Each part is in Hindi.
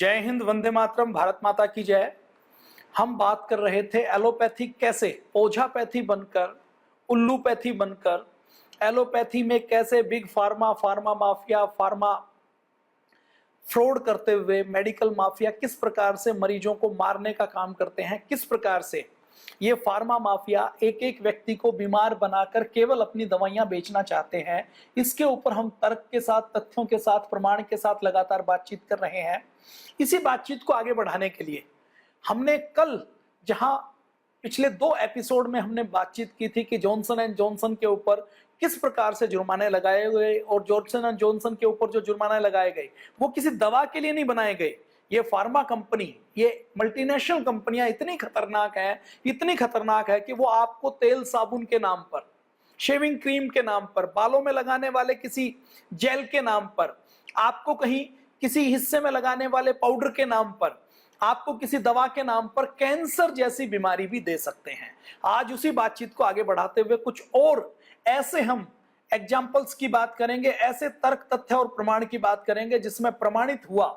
जय हिंद, वंदे मातरम, भारत माता की जय। हम बात कर रहे थे एलोपैथी कैसे ओझापैथी बनकर, उल्लूपैथी बनकर, एलोपैथी में कैसे big pharma, pharma mafia, pharma fraud करते हुए मेडिकल माफिया किस प्रकार से मरीजों को मारने का काम करते हैं, किस प्रकार से ये फार्मा माफिया एक एक व्यक्ति को बीमार बनाकर केवल अपनी दवाइयां बेचना चाहते हैं। इसके ऊपर हम तर्क के साथ, तथ्यों के साथ, प्रमाण के साथ लगातार बातचीत कर रहे हैं। इसी बातचीत को आगे बढ़ाने के लिए हमने कल, जहां पिछले 2 एपिसोड में हमने बातचीत की थी कि जॉनसन एंड जॉनसन के ऊपर किस प्रकार से जुर्माने लगाए गए, और जॉनसन एंड जॉनसन के ऊपर जो जुर्माने लगाए गए वो किसी दवा के लिए नहीं बनाए गए। ये फार्मा कंपनी, ये मल्टीनेशनल कंपनियां इतनी खतरनाक हैं, इतनी खतरनाक है कि वो आपको तेल साबुन के नाम पर, शेविंग क्रीम के नाम पर, बालों में लगाने वाले किसी जेल के नाम पर, आपको कहीं किसी हिस्से में लगाने वाले पाउडर के नाम पर, आपको किसी दवा के नाम पर कैंसर जैसी बीमारी भी दे सकते हैं। आज उसी बातचीत को आगे बढ़ाते हुए कुछ और ऐसे हम एग्जाम्पल्स की बात करेंगे, ऐसे तर्क, तथ्य और प्रमाण की बात करेंगे जिसमें प्रमाणित हुआ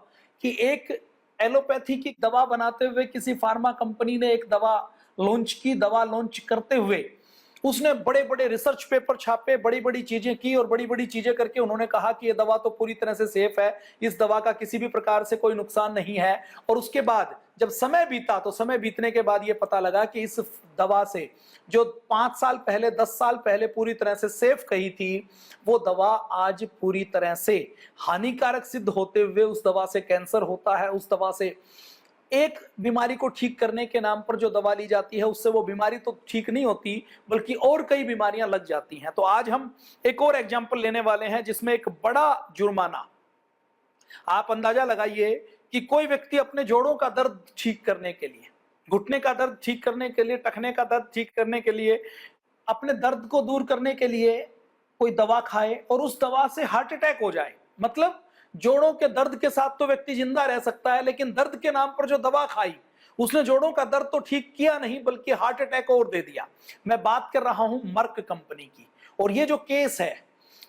कि एक एलोपैथी की दवा बनाते हुए किसी फार्मा कंपनी ने एक दवा लॉन्च की। दवा लॉन्च करते हुए उसने बड़े बड़े रिसर्च पेपर छापे, बड़ी बड़ी चीजें की, और बड़ी बड़ी चीजें करके उन्होंने कहा कि यह दवा तो पूरी तरह से सेफ है, इस दवा का किसी भी प्रकार से कोई नुकसान नहीं है। और उसके बाद जब समय बीता तो समय बीतने के बाद यह पता लगा कि इस दवा से जो 5 साल पहले, 10 साल पहले पूरी तरह से सेफ कही थी, वो दवा आज पूरी तरह से हानिकारक सिद्ध होते हुए उस दवा से कैंसर होता है। उस दवा से एक बीमारी को ठीक करने के नाम पर जो दवा ली जाती है, उससे वो बीमारी तो ठीक नहीं होती, बल्कि और कई बीमारियां लग जाती हैं। तो आज हम एक और एग्जाम्पल लेने वाले हैं जिसमें एक बड़ा जुर्माना, आप अंदाजा लगाइए कि कोई व्यक्ति अपने जोड़ों का दर्द ठीक करने के लिए, घुटने का दर्द ठीक करने के लिए, टखने का दर्द ठीक करने के लिए, अपने दर्द को दूर करने के लिए कोई दवा खाए और उस दवा से हार्ट अटैक हो जाए। मतलब जोड़ों के दर्द के साथ तो व्यक्ति जिंदा रह सकता है, लेकिन दर्द के नाम पर जो दवा खाई उसने जोड़ों का दर्द तो ठीक किया नहीं, बल्कि हार्ट अटैक और दे दिया। मैं बात कर रहा हूं मर्क कंपनी की। और ये जो केस है,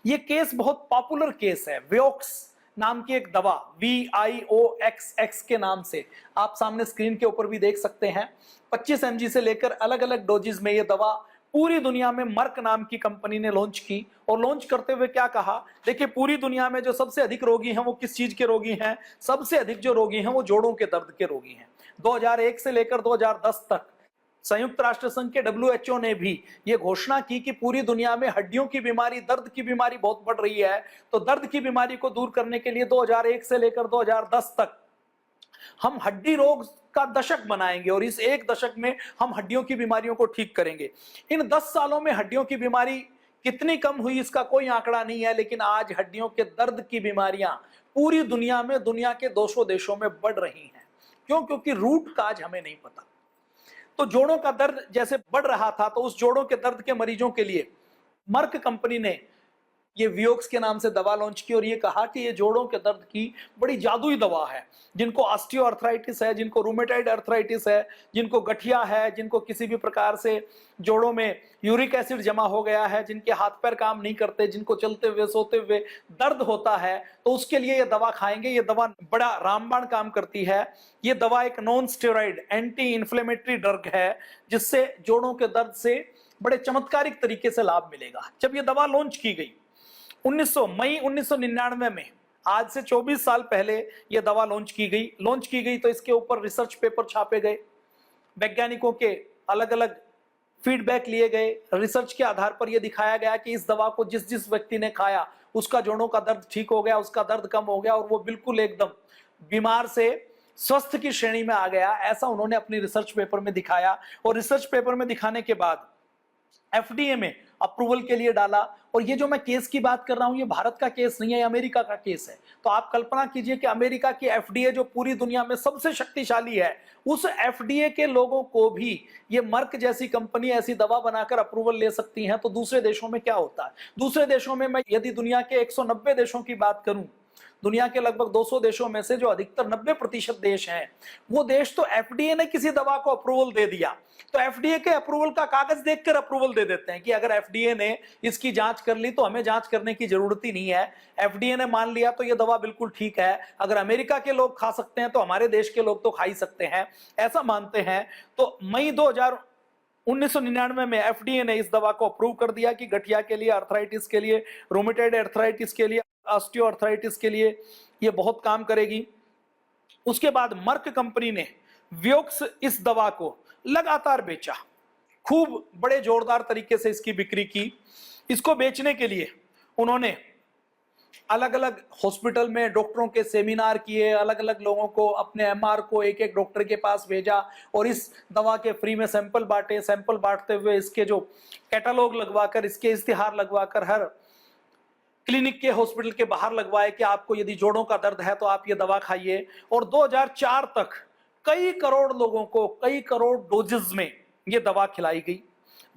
ये केस बहुत पॉपुलर केस है। वियोक्स नाम की एक दवा, VIOXX के नाम से, आप सामने स्क्रीन के ऊपर भी देख सकते हैं। 25 mg से लेकर अलग अलग डोजेज में ये दवा पूरी दुनिया में मर्क नाम की कंपनी ने लॉन्च की। और लॉन्च करते हुए क्या कहा, देखिए पूरी दुनिया में जो सबसे अधिक रोगी हैं वो किस चीज के रोगी हैं? सबसे अधिक जो रोगी हैं वो जोड़ों के दर्द के रोगी हैं। 2001 से लेकर 2010 तक संयुक्त राष्ट्र संघ के WHO ने भी ये घोषणा की कि पूरी दुनिया में हड्डियों की बीमारी, दर्द की बीमारी बहुत बढ़ रही है। तो दर्द की बीमारी को दूर करने के लिए 2001 से लेकर 2010 तक हम हड्डी रोग का दशक बनाएंगे, और इस एक दशक में हम हड्डियों की बीमारियों को ठीक करेंगे। इन 10 सालों में हड्डियों की बीमारी कितनी कम हुई इसका कोई आंकड़ा नहीं है, लेकिन आज हड्डियों के दर्द की बीमारियां पूरी दुनिया में, दुनिया के 200 देशों में बढ़ रही हैं। क्यों? क्योंकि रूट काज हमें नहीं पता। तो जोड़ों का दर्द जैसे बढ़ रहा था, तो उस जोड़ों के दर्द के मरीजों के लिए मर्क कंपनी ने ये वियोक्स के नाम से दवा लॉन्च की, और ये कहा कि ये जोड़ों के दर्द की बड़ी जादुई दवा है। जिनको ऑस्टियोआर्थराइटिस है, जिनको रूमेटाइड अर्थराइटिस है, जिनको गठिया है, जिनको किसी भी प्रकार से जोड़ों में यूरिक एसिड जमा हो गया है, जिनके हाथ पैर काम नहीं करते, जिनको चलते हुए, सोते हुए दर्द होता है, तो उसके लिए ये दवा खाएंगे। ये दवा बड़ा रामबाण काम करती है। ये दवा एक non steroid anti inflammatory drug है, जिससे जोड़ों के दर्द से बड़े चमत्कारिक तरीके से लाभ मिलेगा। जब ये दवा लॉन्च की गई मई 1999 में, आज से 24 साल पहले यह दवा लॉन्च की गई तो इसके ऊपर रिसर्च पेपर छापे गए, वैज्ञानिकों के अलग अलग फीडबैक लिए गए। रिसर्च के आधार पर यह दिखाया गया कि इस दवा को जिस जिस व्यक्ति ने खाया उसका जोड़ों का दर्द ठीक हो गया, उसका दर्द कम हो गया, और वो बिल्कुल एकदम बीमार से स्वस्थ की श्रेणी में आ गया। ऐसा उन्होंने अपनी रिसर्च पेपर में दिखाया, और रिसर्च पेपर में दिखाने के बाद FDA में अप्रूवल के लिए डाला। और ये जो मैं केस की बात कर रहा हूं, ये भारत का केस नहीं है, अमेरिका का केस है। तो आप कल्पना कीजिए कि अमेरिका की FDA जो पूरी दुनिया में सबसे शक्तिशाली है, उस FDA के लोगों को भी ये मर्क जैसी कंपनी ऐसी दवा बनाकर अप्रूवल ले सकती है। तो दूसरे देशों में क्या होता है? दूसरे देशों में मैं यदि दुनिया के 190 देशों की बात करूं, दुनिया के लगभग 200 देशों में से जो अधिकतर 90% देश हैं, वो देश तो एफडीए ने किसी दवा को अप्रूवल दे दिया तो एफडीए के अप्रूवल का कागज देखकर अप्रूवल दे देते हैं कि अगर एफडीए ने इसकी जांच कर ली तो हमें जांच करने की जरूरत ही नहीं है। एफडीए ने मान लिया तो ये दवा बिल्कुल ठीक है, अगर अमेरिका के लोग खा सकते हैं तो हमारे देश के लोग तो खा ही सकते हैं, ऐसा मानते हैं। तो मई 1999 में एफडीए ने इस दवा को अप्रूव कर दिया कि गठिया के लिए, अर्थराइटिस के लिए, रोमेटॉइड अर्थराइटिस के लिए, ऑस्टियोआर्थराइटिस के लिए ये बहुत काम करेगी। उसके बाद मर्क कंपनी ने वियोक्स इस दवा को लगातार बेचा, खूब बड़े जोरदार तरीके से इसकी बिक्री की। इसको बेचने के लिए उन्होंने अलग अलग हॉस्पिटल में डॉक्टरों के सेमिनार किए, अलग अलग लोगों को, अपने एमआर को एक एक डॉक्टर के पास भेजा और इस दवा के फ्री में सैंपल बांटे। सैंपल बांटते हुए इसके जो कैटलॉग लगवाकर, इसके इश्तिहार लगवाकर हर क्लिनिक के, हॉस्पिटल के बाहर लगवाए कि आपको यदि जोड़ों का दर्द है तो आप ये दवा खाइए। और 2004 तक कई करोड़ लोगों को कई करोड़ डोजेस में ये दवा खिलाई गई।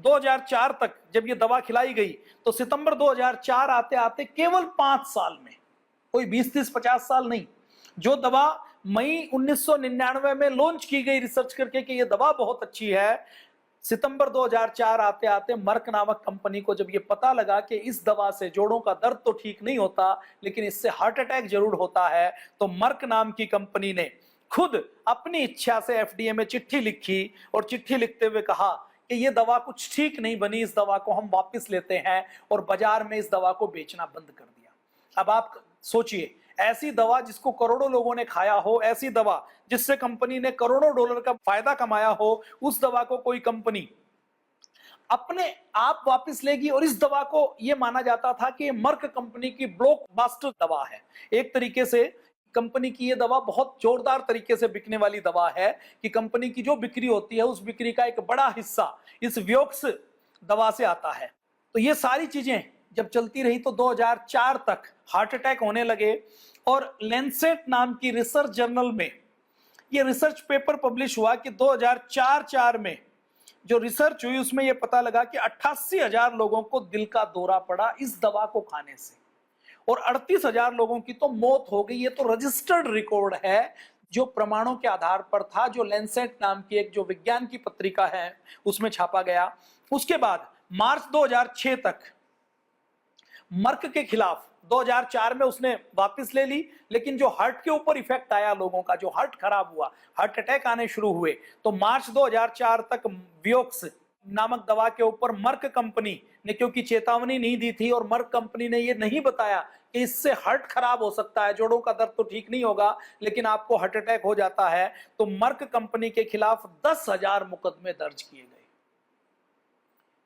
2004 तक जब ये दवा खिलाई गई तो सितंबर 2004 आते आते केवल 5 साल में, कोई 20-30-50 साल नहीं, जो दवा मई 1999 में लॉन्च की गई रिसर्च करके कि ये दवा बहुत अच्छी है, सितंबर 2004 आते आते मर्क नामक कंपनी को जब ये पता लगा कि इस दवा से जोड़ों का दर्द तो ठीक नहीं होता लेकिन इससे हार्ट अटैक जरूर होता है, तो मर्क नाम की कंपनी ने खुद अपनी इच्छा से एफडीए में चिट्ठी लिखी और चिट्ठी लिखते हुए कहा कि ये दवा कुछ ठीक नहीं बनी, इस दवा को हम वापस लेते हैं, और बाजार में इस दवा को बेचना बंद कर दिया। अब आप सोचिए, ऐसी दवा जिसको करोड़ों लोगों ने खाया हो, ऐसी दवा जिससे कंपनी ने करोड़ों डॉलर का फायदा कमाया हो, उस दवा को कोई कंपनी अपने आप वापस लेगी। और इस दवा को यह माना जाता था कि मर्क कंपनी की ब्लॉकबस्टर दवा है, एक तरीके से कंपनी की यह दवा बहुत जोरदार तरीके से बिकने वाली दवा है कि कंपनी की जो बिक्री होती है उस बिक्री का एक बड़ा हिस्सा इस वियोक्स दवा से आता है। तो ये सारी चीजें जब चलती रही तो 2004 तक हार्ट अटैक होने लगे और लैंसेट नाम की रिसर्च जर्नल में ये रिसर्च पेपर पब्लिश हुआ कि 2004 में जो रिसर्च हुई उसमें यह पता लगा कि 88,000 लोगों को दिल का दौरा पड़ा इस दवा को खाने से और 38,000 लोगों की तो मौत हो गई। ये तो रजिस्टर्ड रिकॉर्ड है जो प्रमाणों के आधार पर था, जो लैंसेट नाम की एक जो विज्ञान की पत्रिका है उसमें छापा गया। उसके बाद मार्च 2006 तक मर्क के खिलाफ 2004 में उसने वापस ले ली, लेकिन जो हार्ट के ऊपर इफेक्ट आया लोगों का, जो हार्ट खराब हुआ, हार्ट अटैक आने शुरू हुए, तो मार्च 2004 तक वियोक्स नामक दवा के ऊपर मर्क कंपनी ने क्योंकि चेतावनी नहीं दी थी और मर्क कंपनी ने ये नहीं बताया कि इससे हार्ट खराब हो सकता है, जोड़ों का दर्द तो ठीक नहीं होगा लेकिन आपको हार्ट अटैक हो जाता है, तो मर्क कंपनी के खिलाफ 10,000 मुकदमे दर्ज किए गए।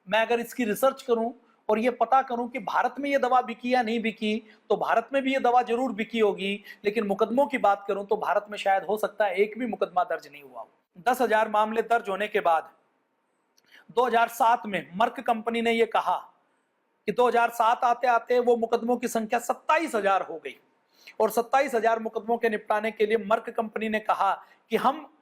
मैं अगर इसकी रिसर्च करूं और ये पता करूं कि भारत में ये दवा बिकी या नहीं बिकी, तो भारत में भी ये दवा जरूर बिकी होगी, लेकिन मुकदमों की बात करूं तो भारत में शायद हो सकता है एक भी मुकदमा दर्ज नहीं हुआ। 10,000 मामले दर्ज होने के बाद 2007 में मर्क कंपनी ने यह कहा कि 2007 आते आते वो मुकदमों की संख्या 27,000 हो गई और 27,000 मुकदमों के निपटाने के लिए मर्क कंपनी ने कहा कि हम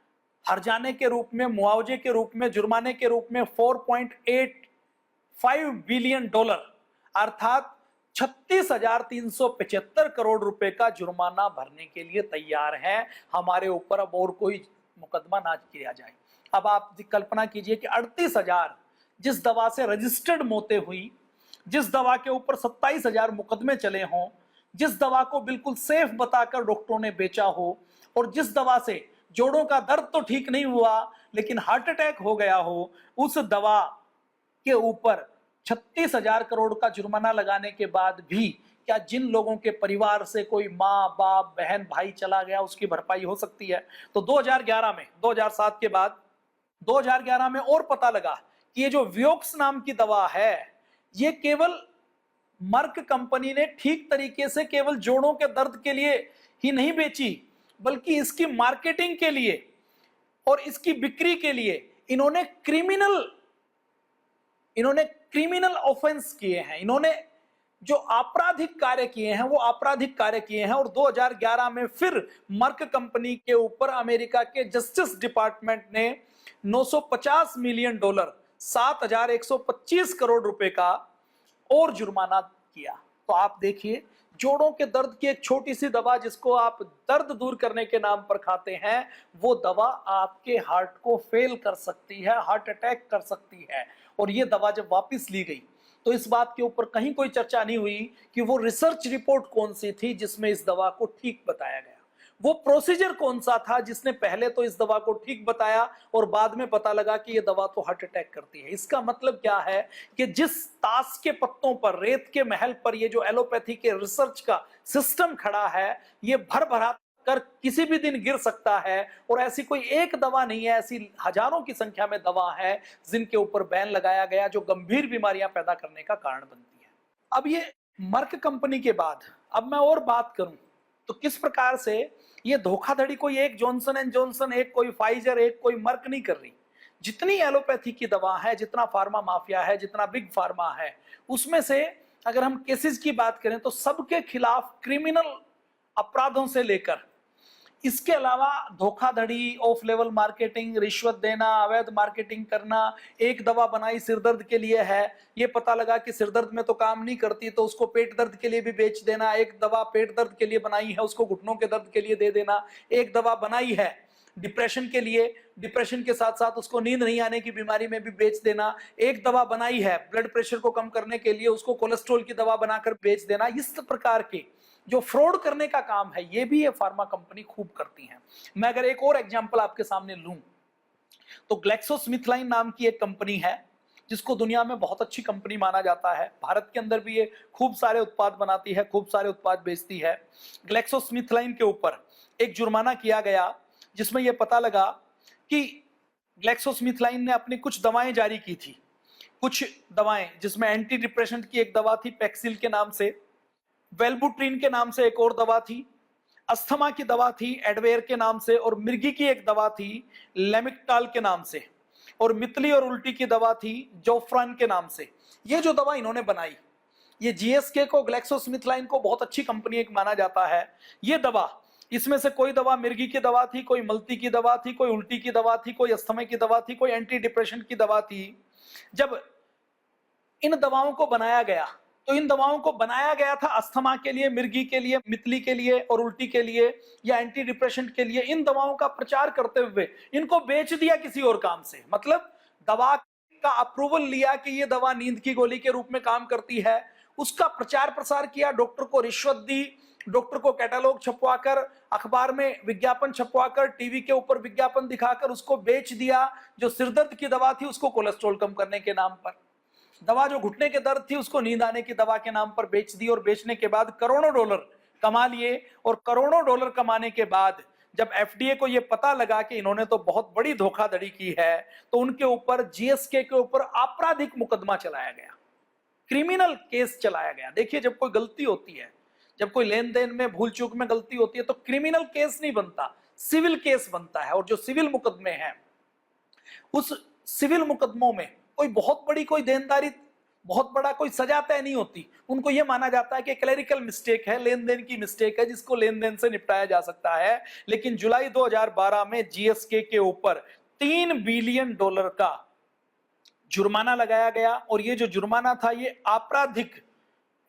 हर्जाने के रूप में, मुआवजे के रूप में, जुर्माने के रूप में 4.85 बिलियन डॉलर अर्थात 36,375 करोड़ रुपए का जुर्माना भरने के लिए तैयार हैं। हमारे ऊपर अब और कोई मुकदमा ना किया जाए। अब आप कल्पना कीजिए कि 38,000 जिस दवा से रजिस्टर्ड मौतें हुई, जिस दवा के ऊपर 27,000 मुकदमे चले हों, जिस दवा को बिल्कुल सेफ बताकर डॉक्टरों ने बेचा हो और जिस दवा से जोड़ों का दर्द तो ठीक नहीं हुआ लेकिन हार्ट अटैक हो गया हो, उस दवा के ऊपर 36,000 करोड़ का जुर्माना लगाने के बाद भी क्या जिन लोगों के परिवार से कोई माँ, बाप, बहन, भाई चला गया उसकी भरपाई हो सकती है? तो 2011 में, 2007 के बाद 2011 में और पता लगा कि ये जो वियोक्स नाम की दवा है ये केवल मर्क कंपनी ने ठीक तरीके से केवल जोड़ों के दर्द के लिए ही नहीं बेची, बल्कि इसकी मार्केटिंग के लिए और इसकी बिक्री के लिए इन्होंने क्रिमिनल ऑफेंस किए हैं, इन्होंने जो आपराधिक कार्य किए हैं वो आपराधिक कार्य किए हैं। और 2011 में फिर मर्क कंपनी के ऊपर अमेरिका के जस्टिस डिपार्टमेंट ने 950 मिलियन डॉलर 7,125 करोड़ रुपए का और जुर्माना किया। तो आप देखिए जोड़ों के दर्द की एक छोटी सी दवा जिसको आप दर्द दूर करने के नाम पर खाते हैं, वो दवा आपके हार्ट को फेल कर सकती है, हार्ट अटैक कर सकती है। और ये दवा जब वापस ली गई तो इस बात के ऊपर कहीं कोई चर्चा नहीं हुई कि वो रिसर्च रिपोर्ट कौन सी थी जिसमें इस दवा को ठीक बताया गया, वो प्रोसीजर कौन सा था जिसने पहले तो इस दवा को ठीक बताया और बाद में पता लगा कि ये दवा तो हार्ट अटैक करती है। इसका मतलब क्या है कि जिस ताश के पत्तों पर, रेत के महल पर ये जो एलोपैथी के रिसर्च का सिस्टम खड़ा है, ये भर भरा कर किसी भी दिन गिर सकता है। और ऐसी कोई एक दवा नहीं है, ऐसी हजारों की संख्या में दवा है जिनके ऊपर बैन लगाया गया, जो गंभीर बीमारियां पैदा करने का कारण बनती है। अब ये मर्क कंपनी के बाद अब मैं और बात करूं तो किस प्रकार से ये धोखाधड़ी कोई एक जॉनसन एंड जॉनसन, एक कोई फाइजर, एक कोई मर्क नहीं कर रही। जितनी एलोपैथी की दवा है, जितना फार्मा माफिया है, जितना बिग फार्मा है, उसमें से अगर हम केसेस की बात करें तो सबके खिलाफ क्रिमिनल अपराधों से लेकर इसके अलावा धोखाधड़ी, ऑफ लेवल मार्केटिंग, रिश्वत देना, अवैध मार्केटिंग करना, एक दवा बनाई सिरदर्द के लिए है, ये पता लगा कि सिरदर्द में तो काम नहीं करती तो उसको पेट दर्द के लिए भी बेच देना, एक दवा पेट दर्द के लिए बनाई है उसको घुटनों के दर्द के लिए दे देना, एक दवा बनाई है डिप्रेशन के लिए, डिप्रेशन के साथ साथ उसको नींद नहीं आने की बीमारी में भी बेच देना, एक दवा बनाई है ब्लड प्रेशर को कम करने के लिए उसको कोलेस्ट्रॉल की दवा बनाकर बेच देना। इस प्रकार के जो फ्रॉड करने का काम है ये भी ये फार्मा कंपनी खूब करती हैं। मैं अगर एक और एग्जांपल आपके सामने लूं तो ग्लैक्सोस्मिथक्लाइन नाम की एक कंपनी है जिसको दुनिया में बहुत अच्छी कंपनी माना जाता है। भारत के अंदर भी ये खूब सारे उत्पाद बनाती है, खूब सारे उत्पाद बेचती है। ग्लैक्सोस्मिथक्लाइन के ऊपर एक जुर्माना किया गया जिसमें यह पता लगा कि ग्लैक्सोस्मिथक्लाइन ने अपनी कुछ दवाएं जारी की थी, कुछ दवाएं जिसमें एंटी डिप्रेशन की एक दवा थी पैक्सिल के नाम से, वेल्बुट्रिन के नाम से एक और दवा थी, अस्थमा की दवा थी एडवेयर के नाम से, और मिर्गी की एक दवा थी लेमिक्टाल के नाम से, और मितली और उल्टी की दवा थी जोफ्रान के नाम से। ये जो दवा इन्होंने बनाई, ये जीएसके को, ग्लैक्सोस्मिथक्लाइन को बहुत अच्छी कंपनी एक माना जाता है। ये दवा, इसमें से कोई दवा मिर्गी की दवा थी, कोई मल्टी की दवा थी, कोई उल्टी की दवा थी, कोई अस्थमा की दवा थी, कोई एंटी डिप्रेशन की दवा थी। जब इन दवाओं को बनाया गया तो इन दवाओं को बनाया गया था अस्थमा के लिए, मिर्गी के लिए, मितली के लिए और उल्टी के लिए या एंटी डिप्रेशन के लिए। इन दवाओं का प्रचार करते हुए इनको बेच दिया किसी और काम से, मतलब दवा का अप्रूवल लिया कि ये दवा नींद की गोली के रूप में काम करती है, उसका प्रचार प्रसार किया, डॉक्टर को रिश्वत दी, डॉक्टर को कैटलॉग छपवाकर, अखबार में विज्ञापन छपवाकर, टीवी के ऊपर विज्ञापन दिखाकर उसको बेच दिया। जो सिरदर्द की दवा थी उसको कोलेस्ट्रॉल कम करने के नाम पर, दवा जो घुटने के दर्द थी उसको नींद आने की दवा के नाम पर बेच दी, और बेचने के बाद करोड़ों डॉलर कमा लिए। और करोड़ों डॉलर कमाने के बाद जब एफडीए को यह पता लगा कि इन्होंने तो बहुत बड़ी धोखाधड़ी की है, तो उनके ऊपर, जीएसके के ऊपर आपराधिक मुकदमा चलाया गया, क्रिमिनल केस चलाया गया। देखिए, जब कोई गलती होती है, जब कोई लेन देन में भूल चूक में गलती होती है तो क्रिमिनल केस नहीं बनता, सिविल केस बनता है। और जो सिविल मुकदमे हैं, उस सिविल मुकदमों में कोई बहुत बड़ी कोई देनदारी, बहुत बड़ा कोई सजा तय नहीं होती। उनको यह माना जाता है कि क्लरिकल मिस्टेक है, लेन देन की मिस्टेक है, जिसको लेन देन से निपटाया जा सकता है। लेकिन जुलाई 2012 में जीएसके के ऊपर $3 बिलियन का जुर्माना लगाया गया, और ये जो जुर्माना था ये आपराधिक,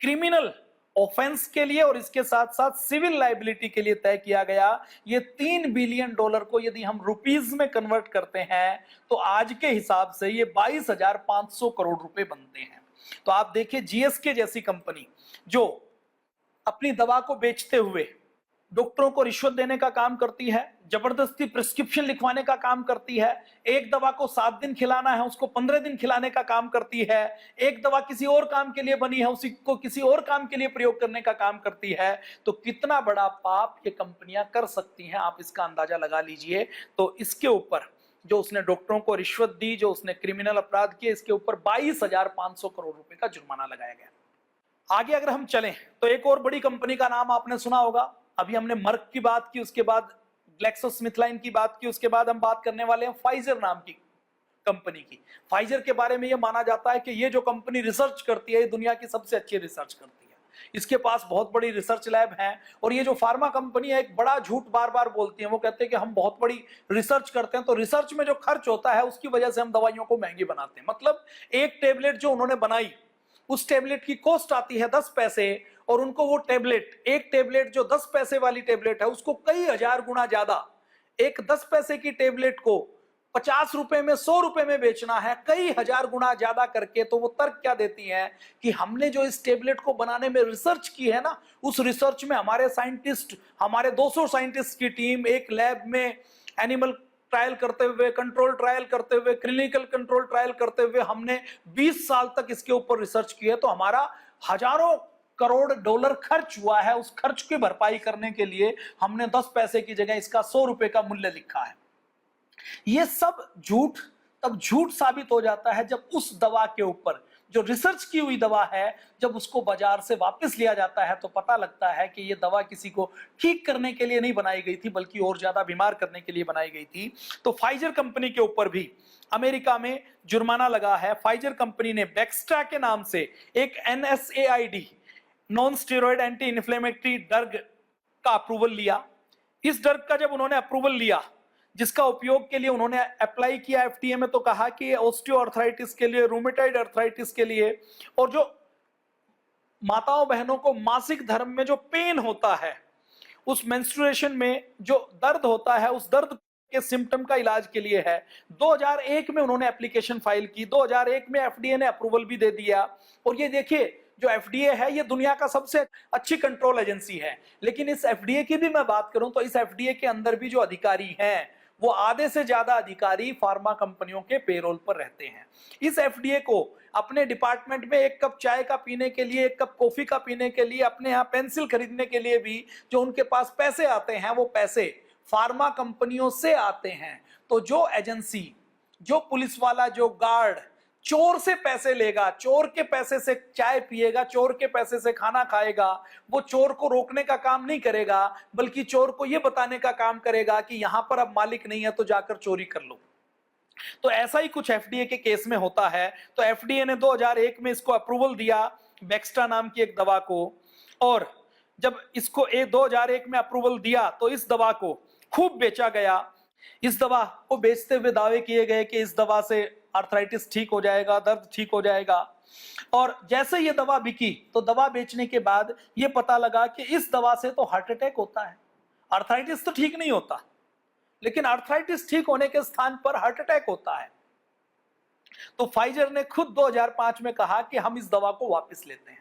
क्रिमिनल ऑफेंस के लिए और इसके साथ साथ सिविल लाइबिलिटी के लिए तय किया गया। ये $3 बिलियन को यदि हम रुपीज में कन्वर्ट करते हैं तो आज के हिसाब से ये 22,500 करोड़ रुपए बनते हैं। तो आप देखिए, जीएसके जैसी कंपनी जो अपनी दवा को बेचते हुए डॉक्टरों को रिश्वत देने का काम करती है, जबरदस्ती प्रिस्क्रिप्शन लिखवाने का काम करती है, एक दवा को 7 दिन खिलाना है उसको 15 दिन खिलाने का काम करती है, एक दवा किसी और काम के लिए बनी है उसी को किसी और काम के लिए प्रयोग करने का काम करती है, तो कितना बड़ा पाप ये कंपनियां कर सकती हैं, आप इसका अंदाजा लगा लीजिए। तो इसके ऊपर जो उसने डॉक्टरों को रिश्वत दी, जो उसने क्रिमिनल अपराध किए, इसके ऊपर 22,500 करोड़ रुपए का जुर्माना लगाया गया। आगे अगर हम चलें तो एक और बड़ी कंपनी का नाम आपने सुना होगा। अभी हमने मर्क की बात की, उसके बाद ग्लैक्सोस्मिथक्लाइन की बात की, उसके बाद हम बात करने वाले हैं फाइजर नाम की कंपनी की। फाइजर के बारे में यह माना जाता है कि यह जो कंपनी रिसर्च करती है, दुनिया की सबसे अच्छी रिसर्च करती है, इसके पास बहुत बड़ी रिसर्च लैब है। और ये जो फार्मा कंपनी है, एक बड़ा झूठ बार बार बोलती है, वो कहते हैं कि हम बहुत बड़ी रिसर्च करते हैं, तो रिसर्च में जो खर्च होता है उसकी वजह से हम दवाइयों को महंगी बनाते हैं। मतलब एक टेबलेट जो उन्होंने बनाई, उस टेबलेट की कॉस्ट आती है 10 पैसे, और उनको वो टेबलेट, एक टेबलेट जो 10 पैसे वाली टेबलेट है उसको कई हजार गुना ज्यादा, एक 10 पैसे की टेबलेट को 50 रुपए में, 100 रुपए में बेचना है, कई हजार गुना ज्यादा करके। तो वो तर्क क्या देती हैं कि हमने जो इस टेबलेट को बनाने में रिसर्च की है ना, उस रिसर्च में हमारे साइंटिस्ट, हमारे 200 साइंटिस्ट की टीम एक लैब में एनिमल ट्रायल करते हुए, कंट्रोल ट्रायल करते हुए, क्लिनिकल कंट्रोल ट्रायल करते हुए हमने 20 साल तक इसके ऊपर रिसर्च की है। तो हमारा हजारों करोड़ डॉलर खर्च हुआ है, उस खर्च की भरपाई करने के लिए हमने 10 पैसे की जगह इसका 100 रुपए का मूल्य लिखा है। ये सब झूठ तब झूठ साबित हो जाता है जब उस दवा के ऊपर, जो रिसर्च की हुई दवा है, जब उसको बाजार से वापस लिया जाता है तो पता लगता है कि ये दवा किसी को ठीक करने के लिए नहीं बनाई गई थी, बल्कि और ज्यादा बीमार करने के लिए बनाई गई थी। तो फाइजर कंपनी के ऊपर भी अमेरिका में जुर्माना लगा है। फाइजर कंपनी ने बेक्स्ट्रा के नाम से एक NSAID, non steroid anti inflammatory drug का अप्रूवल लिया। इस ड्रग का जब उन्होंने अप्रूवल लिया, जिसका उपयोग के लिए उन्होंने अप्लाई किया FDA में, तो कहा कि ऑस्टियोआर्थराइटिस के लिए, रूमेटॉइड अर्थराइटिस के लिए, और जो माताओं बहनों को मासिक धर्म में जो पेन होता है, उस मेंस्ट्रुएशन में जो दर्द होता है, उस दर्द के सिम्टम का इलाज के लिए है। 2001 में उन्होंने एप्लीकेशन फाइल की, 2001 में FDA ने अप्रूवल भी दे दिया। और ये देखिए, जो FDA है ये दुनिया का सबसे अच्छी कंट्रोल एजेंसी है, लेकिन इस FDA की भी मैं बात करूं तो इस FDA के अंदर भी जो अधिकारी हैं, वो आधे से ज्यादा अधिकारी फार्मा कंपनियों के पेरोल पर रहते हैं। इस FDA को अपने डिपार्टमेंट में एक कप चाय का पीने के लिए, एक कप कॉफी का पीने के लिए, अपने यहाँ पेंसिल खरीदने के लिए भी जो उनके पास पैसे आते हैं, वो पैसे फार्मा कंपनियों से आते हैं। तो जो एजेंसी, जो पुलिस वाला, जो गार्ड चोर से पैसे लेगा, चोर के पैसे से चाय पिएगा, चोर के पैसे से खाना खाएगा, वो चोर को रोकने का काम नहीं करेगा, बल्कि चोर को यह बताने का काम करेगा कि यहां पर अब मालिक नहीं है तो जाकर चोरी कर लो। तो ऐसा ही कुछ FDA के केस में होता है। तो FDA ने 2001 में इसको अप्रूवल दिया, बेक्स्ट्रा नाम की एक दवा को, और जब इसको 2001 में अप्रूवल दिया तो इस दवा को खूब बेचा गया। इस दवा को बेचते हुए दावे किए गए कि इस दवा से आर्थराइटिस ठीक हो जाएगा, दर्द ठीक हो जाएगा। और जैसे ये दवा बिकी तो दवा बेचने के बाद ये पता लगा कि इस दवा से तो हार्ट अटैक होता है, आर्थराइटिस तो ठीक नहीं होता, लेकिन आर्थराइटिस ठीक होने के स्थान पर हार्ट अटैक होता है। तो फाइजर ने खुद 2005 में कहा कि हम इस दवा को वापस लेते हैं।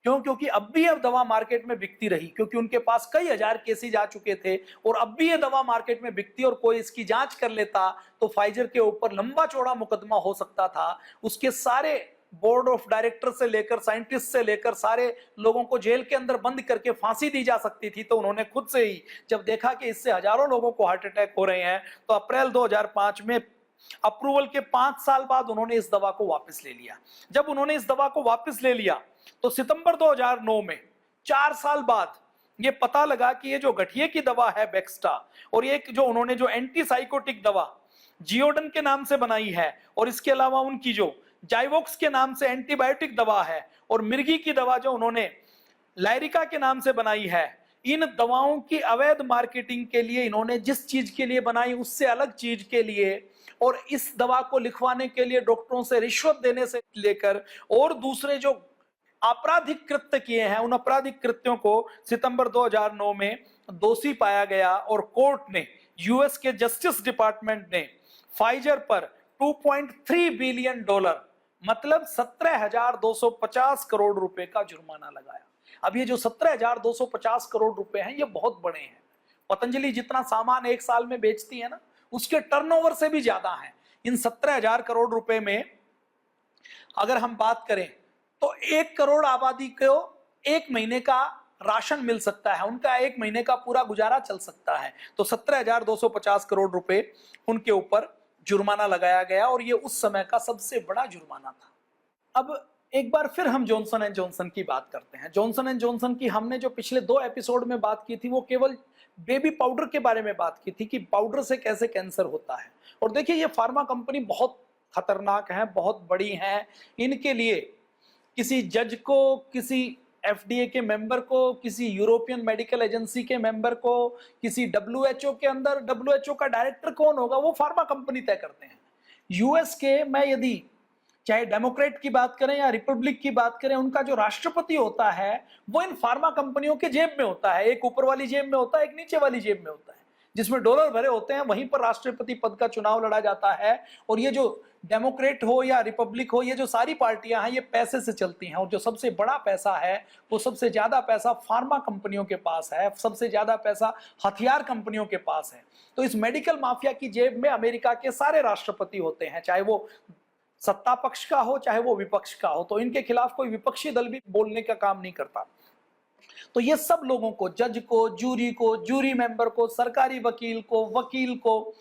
क्यों? क्योंकि अब भी यह दवा मार्केट में बिकती रही, क्योंकि उनके पास कई हजार केसेज आ चुके थे और अब भी यह दवा मार्केट में बिकती, और कोई इसकी जांच कर लेता तो फाइजर के ऊपर लंबा चौड़ा मुकदमा हो सकता था। उसके सारे बोर्ड ऑफ डायरेक्टर से लेकर, साइंटिस्ट से लेकर, सारे लोगों को जेल के अंदर बंद करके फांसी दी जा सकती थी। तो उन्होंने खुद से ही जब देखा कि इससे हजारों लोगों को हार्ट अटैक हो रहे हैं, तो अप्रैल 2005 में अप्रूवल के 5 साल बाद उन्होंने इस दवा को वापस ले लिया। जब उन्होंने इस दवा को वापस ले लिया तो सितंबर 2009 में, 4 साल बाद, ये पता लगा कि ये जो गठिए की दवा है बेक्स्टा, और ये जो उन्होंने जो एंटीसाइकोटिक दवा जियोडन के नाम से बनाई है, और इसके अलावा उनकी जो जाइवोक्स के नाम से एंटीबायोटिक दवा है, और मिर्गी की दवा जो उन्होंने लाइरिका के नाम से बनाई है, इन दवाओं की अवैध मार्केटिंग के लिए इन्होंने जिस चीज के लिए बनाई उससे अलग चीज के लिए, और इस दवा को लिखवाने के लिए डॉक्टरों से रिश्वत देने से लेकर और दूसरे जो आपराधिक कृत्य किए हैं, उन आपराधिक कृत्यों को सितंबर 2009 में दोषी पाया गया। और कोर्ट ने, यूएस के जस्टिस डिपार्टमेंट ने फाइजर पर 2.3 बिलियन डॉलर, मतलब 17,250 करोड़ रुपए का जुर्माना लगाया। अब ये जो 17,250 करोड़ रुपए हैं, ये बहुत बड़े हैं। पतंजलि जितना सामान एक साल में बेचती है ना, उसके टर्नओवर से भी ज्यादा है। इन 17,000 करोड़ रुपए में अगर हम बात करें तो 1 करोड़ आबादी को 1 महीने का राशन मिल सकता है, उनका 1 महीने का पूरा गुजारा चल सकता है। तो 17,250 करोड़ रुपए उनके ऊपर जुर्माना लगाया गया, और ये उस समय का सबसे बड़ा जुर्माना था। अब एक बार फिर हम जॉनसन एंड जॉनसन की बात करते हैं। जॉनसन एंड जॉनसन की हमने जो पिछले 2 एपिसोड में बात की थी, वो केवल बेबी पाउडर के बारे में बात की थी कि पाउडर से कैसे कैंसर होता है। और देखिए, ये फार्मा कंपनी बहुत खतरनाक है, बहुत बड़ी है। इनके लिए किसी जज को, किसी FDA के मेंबर को, किसी यूरोपियन मेडिकल एजेंसी के मेंबर को, किसी WHO के अंदर, WHO का डायरेक्टर कौन होगा, वो फार्मा कंपनी तय करते हैं। यूएस के, मैं यदि चाहे डेमोक्रेट की बात करें या रिपब्लिक की बात करें, उनका जो राष्ट्रपति होता है वो इन फार्मा कंपनियों के जेब में होता है। एक ऊपर वाली जेब में होता है, एक नीचे वाली जेब में होता है। जिसमें डॉलर भरे होते हैं वहीं पर राष्ट्रपति पद का चुनाव लड़ा जाता है। और ये जो डेमोक्रेट हो या रिपब्लिक हो, ये जो सारी पार्टियां हैं ये पैसे से चलती हैं। और जो सबसे बड़ा पैसा है, वो सबसे ज्यादा पैसा फार्मा कंपनियों के पास है, सबसे ज्यादा पैसा हथियार कंपनियों के पास है। तो इस मेडिकल माफिया की जेब में अमेरिका के सारे राष्ट्रपति होते हैं, चाहे वो सत्ता पक्ष का हो चाहे वो विपक्ष का हो। तो इनके खिलाफ कोई विपक्षी दल भी बोलने का काम नहीं करता। तो ये सब लोगों को, जज को, जूरी मेंबर को, सरकारी वकील को,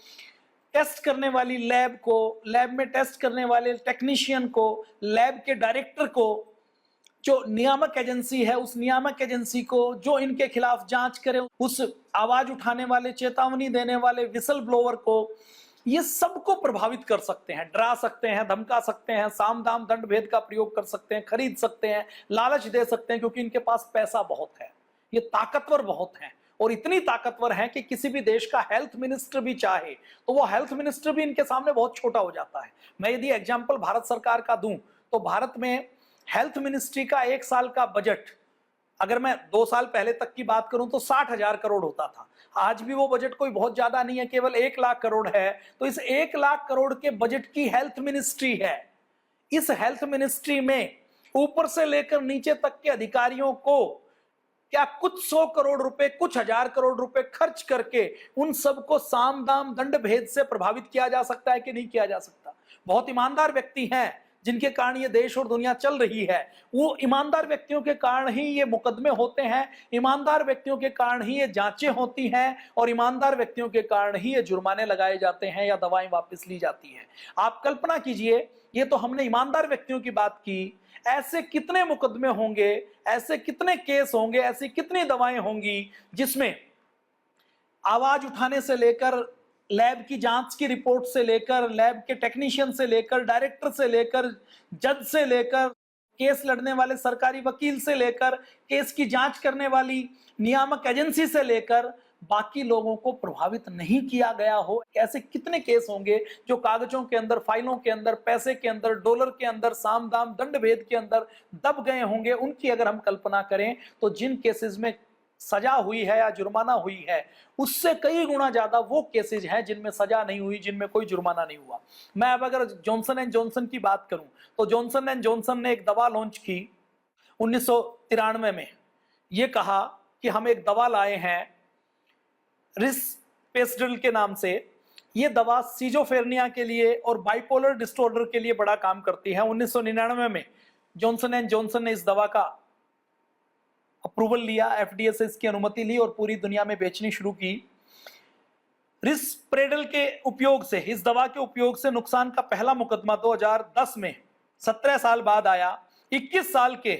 टेस्ट करने वाली लैब को, लैब में टेस्ट करने वाले टेक्नीशियन को, लैब के डायरेक्टर को, जो नियामक एजेंसी है उस नियामक एजेंसी को, जो इनके खिलाफ जांच करे, उस आवाज उठाने वाले, चेतावनी देने वाले विसल ब्लोअर को, ये सबको प्रभावित कर सकते हैं, डरा सकते हैं, धमका सकते हैं, साम दाम दंड भेद का प्रयोग कर सकते हैं, खरीद सकते हैं, लालच दे सकते हैं, क्योंकि इनके पास पैसा बहुत है, ये ताकतवर बहुत हैं। और इतनी ताकतवर हैं कि किसी भी देश का हेल्थ मिनिस्टर भी चाहे तो वो हेल्थ मिनिस्टर भी इनके सामने बहुत छोटा हो जाता है। मैं यदि एग्जाम्पल भारत सरकार का दूं तो भारत में हेल्थ मिनिस्ट्री का एक साल का बजट, अगर मैं 2 साल पहले तक की बात करूं तो 60,000 करोड़ होता था। आज भी वो बजट कोई बहुत ज्यादा नहीं है, केवल 1 लाख करोड़ है। तो इस 1 लाख करोड़ के बजट की हेल्थ मिनिस्ट्री है। इस हेल्थ मिनिस्ट्री में ऊपर से लेकर नीचे तक के अधिकारियों को क्या कुछ 100 करोड़ रुपए, कुछ 1000 करोड़ रुपए खर्च करके उन सबको साम दाम दंड भेद से प्रभावित किया जा सकता है कि नहीं किया जा सकता? बहुत ईमानदार व्यक्ति हैं जिनके कारण ये देश और दुनिया चल रही है। वो ईमानदार व्यक्तियों के कारण ही ये मुकदमे होते हैं, ईमानदार व्यक्तियों के कारण ही ये जांचें होती हैं, और ईमानदार व्यक्तियों के कारण ही ये जुर्माने लगाए जाते हैं या दवाएं वापस ली जाती हैं। आप कल्पना कीजिए, ये तो हमने ईमानदार व्यक्तियों की बात की, ऐसे कितने मुकदमे होंगे, ऐसे कितने केस होंगे, ऐसी कितनी दवाएं होंगी जिसमें आवाज उठाने से लेकर, लैब की जांच की रिपोर्ट से लेकर, लैब के टेक्नीशियन से लेकर, डायरेक्टर से लेकर, जज से लेकर, केस लड़ने वाले सरकारी वकील से लेकर, केस की जांच करने वाली नियामक एजेंसी से लेकर बाकी लोगों को प्रभावित नहीं किया गया हो। ऐसे कितने केस होंगे जो कागजों के अंदर, फाइलों के अंदर, पैसे के अंदर, डॉलर के अंदर, साम दाम दंड भेद के अंदर दब गए होंगे। उनकी अगर हम कल्पना करें तो जिन केसेस में सजा हुई है या जुर्माना हुई है, उससे कई गुना ज्यादा वो केसेज हैं जिनमें सजा नहीं हुई, जिनमें कोई जुर्माना नहीं हुआ। मैं अब अगर जॉनसन एंड जॉनसन की बात करूं तो जॉनसन एंड जॉनसन ने एक दवा लॉन्च की 1993 में। ये कहा कि हम एक दवा लाए हैं रिस्पेस्डल के नाम से। ये दवा सीजोफ्रेनिया के लिए और बाइपोलर डिसऑर्डर के लिए बड़ा काम करती है। 1999 में जॉनसन एंड जॉनसन ने इस दवा का अप्रूवल लिया, एफडीए से इसकी अनुमति ली और पूरी दुनिया में बेचनी शुरू की। रिस्प्रेडल के उपयोग से, इस दवा के उपयोग से नुकसान का पहला मुकदमा 2010 में 17 साल बाद आया। 21 साल के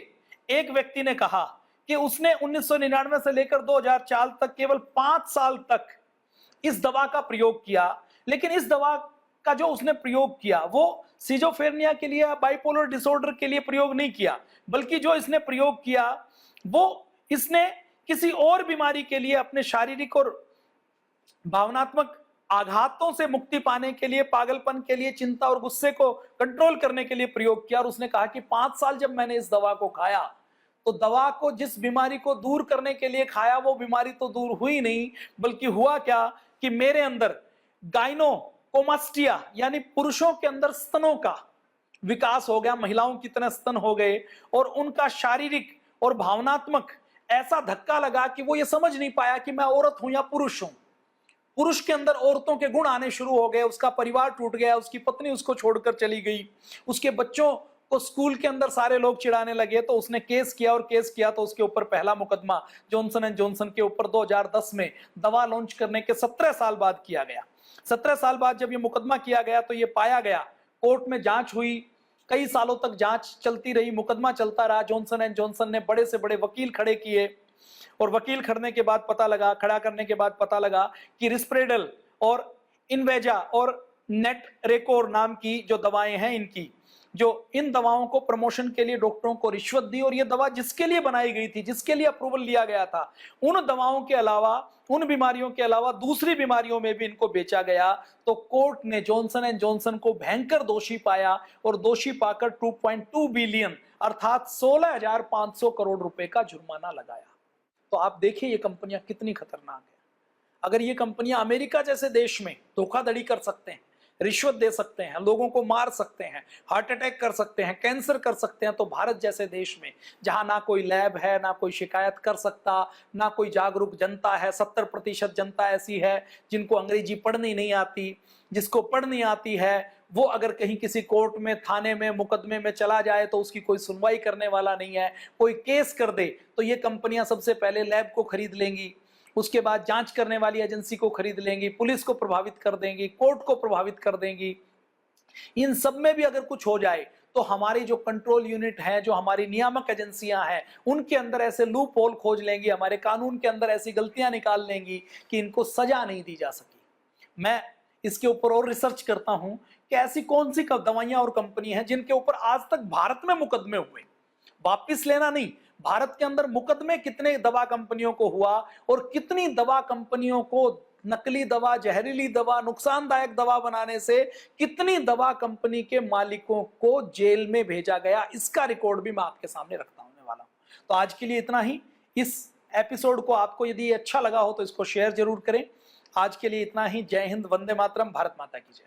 एक व्यक्ति ने कहा कि उसने 1999 से लेकर 2004 तक केवल 5 साल तक इस दवा का प्रयोग किया। लेकिन इस दवा का जो उसने प्रयोग किया वो सिजोफ्रेनिया के लिए, बाइपोलर डिसऑर्डर के लिए प्रयोग नहीं किया, बल्कि जो इसने प्रयोग किया वो इसने किसी और बीमारी के लिए, अपने शारीरिक और भावनात्मक आघातों से मुक्ति पाने के लिए, पागलपन के लिए, चिंता और गुस्से को कंट्रोल करने के लिए प्रयोग किया। और उसने कहा कि 5 साल जब मैंने इस दवा को खाया तो दवा को जिस बीमारी को दूर करने के लिए खाया वो बीमारी तो दूर हुई नहीं, बल्कि हुआ क्या कि मेरे अंदर गाइनोकोमास्टिया यानी पुरुषों के अंदर स्तनों का विकास हो गया, महिलाओं की तरह स्तन हो गए, और उनका शारीरिक और भावनात्मक ऐसा धक्का लगा कि वो ये समझ नहीं पाया कि मैं औरत हूं या पुरुष हूं। पुरुष के अंदर औरतों के गुण आने शुरू हो गए, उसका परिवार टूट गया, उसकी पत्नी उसको छोड़कर चली गई, उसके बच्चों को स्कूल के अंदर सारे लोग चिढ़ाने लगे। तो उसने केस किया, और केस किया तो उसके ऊपर पहला मुकदमा जॉनसन एंड जॉनसन के ऊपर 2010 में दवा लॉन्च करने के 17 साल बाद किया गया। 17 साल बाद जब ये मुकदमा किया गया तो ये पाया गया, कोर्ट में जांच हुई, कई सालों तक जांच चलती रही, मुकदमा चलता रहा। जॉनसन एंड जॉनसन ने बड़े से बड़े वकील खड़े किए, और वकील खड़ने के बाद पता लगा, खड़ा करने के बाद पता लगा कि रिस्प्रेडल और इनवेजा और नेट रेकोर नाम की जो दवाएं हैं, इनकी जो इन दवाओं को प्रमोशन के लिए डॉक्टरों को रिश्वत दी, और ये दवा जिसके लिए बनाई गई थी, जिसके लिए अप्रूवल लिया गया था, उन दवाओं के अलावा, उन बीमारियों के अलावा दूसरी बीमारियों में भी इनको बेचा गया, तो कोर्ट ने जॉनसन एंड जॉनसन को भयंकर दोषी पाया और दोषी पाकर 2.2 बिलियन अर्थात 16,500 करोड़ रुपए का जुर्माना लगाया। तो आप देखिए ये कंपनियां कितनी खतरनाक है। अगर ये कंपनियां अमेरिका जैसे देश में धोखाधड़ी कर सकते हैं, रिश्वत दे सकते हैं, लोगों को मार सकते हैं, हार्ट अटैक कर सकते हैं, कैंसर कर सकते हैं, तो भारत जैसे देश में जहां ना कोई लैब है, ना कोई शिकायत कर सकता, ना कोई जागरूक जनता है, 70% जनता ऐसी है जिनको अंग्रेजी पढ़नी नहीं आती, जिसको पढ़नी आती है वो अगर कहीं किसी कोर्ट में, थाने में, मुकदमे में चला जाए तो उसकी कोई सुनवाई करने वाला नहीं है। कोई केस कर दे तो ये कंपनियां सबसे पहले लैब को खरीद लेंगी, उसके बाद जांच करने वाली एजेंसी को खरीद लेंगी, पुलिस को प्रभावित कर देंगी, कोर्ट को प्रभावित कर देंगी। इन सब में भी अगर कुछ हो जाए तो हमारी जो कंट्रोल यूनिट है, जो हमारी नियामक एजेंसियां हैं, उनके अंदर ऐसे लूप होल खोज लेंगी, हमारे कानून के अंदर ऐसी गलतियां निकाल लेंगी कि इनको सजा नहीं दी जा सकी। मैं इसके ऊपर और रिसर्च करता हूं कि ऐसी कौन सी दवाइयां और कंपनी हैं जिनके ऊपर आज तक भारत में मुकदमे हुए। वापिस लेना नहीं, भारत के अंदर मुकदमे कितने दवा कंपनियों को हुआ और कितनी दवा कंपनियों को नकली दवा, जहरीली दवा, नुकसानदायक दवा बनाने से कितनी दवा कंपनी के मालिकों को जेल में भेजा गया, इसका रिकॉर्ड भी मैं आपके सामने रखता होने वाला हूं। तो आज के लिए इतना ही। इस एपिसोड को आपको यदि अच्छा लगा हो तो इसको शेयर जरूर करें। आज के लिए इतना ही। जय हिंद, वंदे मातरम, भारत माता की जय।